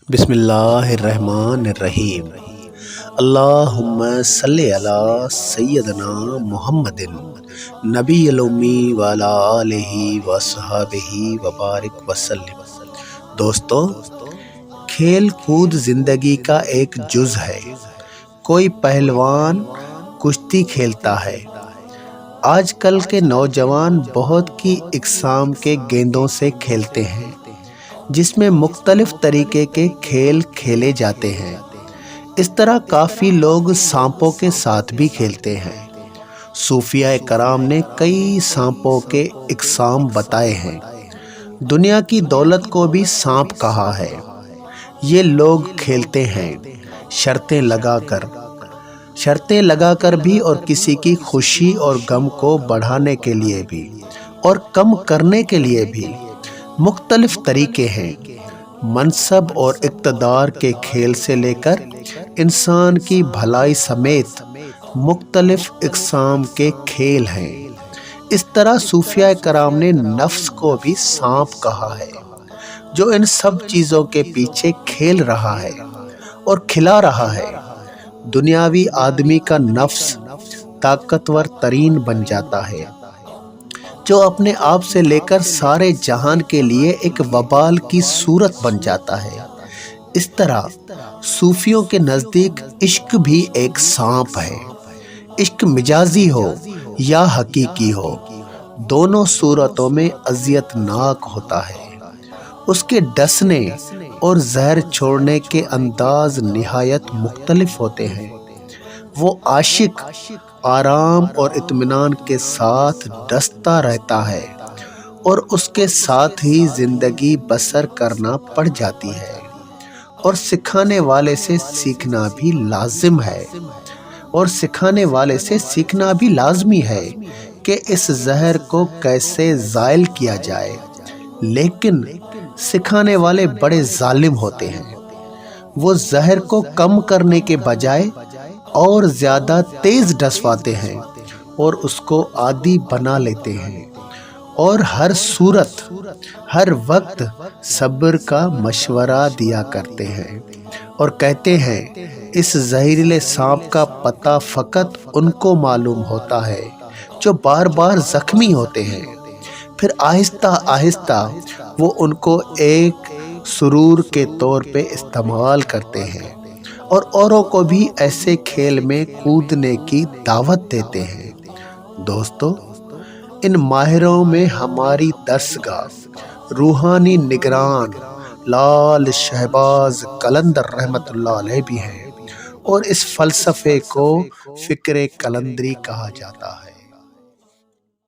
بسم اللہ الرحمن الرحیم۔ اللہم صلی علی سیدنا محمد نبی الامی وعلی آلہ وصحبہ وبارک وسلم۔ دوستو، کھیل کود زندگی کا ایک جز ہے۔ کوئی پہلوان کشتی کھیلتا ہے۔ آج کل کے نوجوان بہت کی اقسام کے گیندوں سے کھیلتے ہیں، جس میں مختلف طریقے کے کھیل کھیلے جاتے ہیں۔ اس طرح کافی لوگ سانپوں کے ساتھ بھی کھیلتے ہیں۔ صوفیاء کرام نے کئی سانپوں کے اقسام بتائے ہیں۔ دنیا کی دولت کو بھی سانپ کہا ہے۔ یہ لوگ کھیلتے ہیں شرطیں لگا کر بھی، اور کسی کی خوشی اور غم کو بڑھانے کے لیے بھی اور کم کرنے کے لیے بھی۔ مختلف طریقے ہیں۔ منصب اور اقتدار کے کھیل سے لے کر انسان کی بھلائی سمیت مختلف اقسام کے کھیل ہیں۔ اس طرح صوفیاء کرام نے نفس کو بھی سانپ کہا ہے، جو ان سب چیزوں کے پیچھے کھیل رہا ہے اور کھلا رہا ہے۔ دنیاوی آدمی کا نفس طاقتور ترین بن جاتا ہے، جو اپنے آپ سے لے کر سارے جہان کے لیے ایک وبال کی صورت بن جاتا ہے۔ اس طرح صوفیوں کے نزدیک عشق بھی ایک سانپ ہے۔ عشق مجازی ہو یا حقیقی ہو، دونوں صورتوں میں اذیت ناک ہوتا ہے۔ اس کے ڈسنے اور زہر چھوڑنے کے انداز نہایت مختلف ہوتے ہیں۔ وہ عاشق آرام اور اطمینان کے ساتھ ڈستا رہتا ہے، اور اس کے ساتھ ہی زندگی بسر کرنا پڑ جاتی ہے۔ اور سکھانے والے سے سیکھنا بھی لازمی ہے کہ اس زہر کو کیسے زائل کیا جائے۔ لیکن سکھانے والے بڑے ظالم ہوتے ہیں۔ وہ زہر کو کم کرنے کے بجائے اور زیادہ تیز ڈسواتے ہیں اور اس کو عادی بنا لیتے ہیں، اور ہر صورت ہر وقت صبر کا مشورہ دیا کرتے ہیں، اور کہتے ہیں اس زہریلے سانپ کا پتہ فقط ان کو معلوم ہوتا ہے جو بار بار زخمی ہوتے ہیں۔ پھر آہستہ آہستہ وہ ان کو ایک سرور کے طور پہ استعمال کرتے ہیں، اور اوروں کو بھی ایسے کھیل میں کودنے کی دعوت دیتے ہیں۔ دوستو، ان ماہروں میں ہماری درسگاہ روحانی نگران لال شہباز قلندر رحمۃ اللہ علیہ بھی ہیں، اور اس فلسفے کو فکر قلندری کہا جاتا ہے۔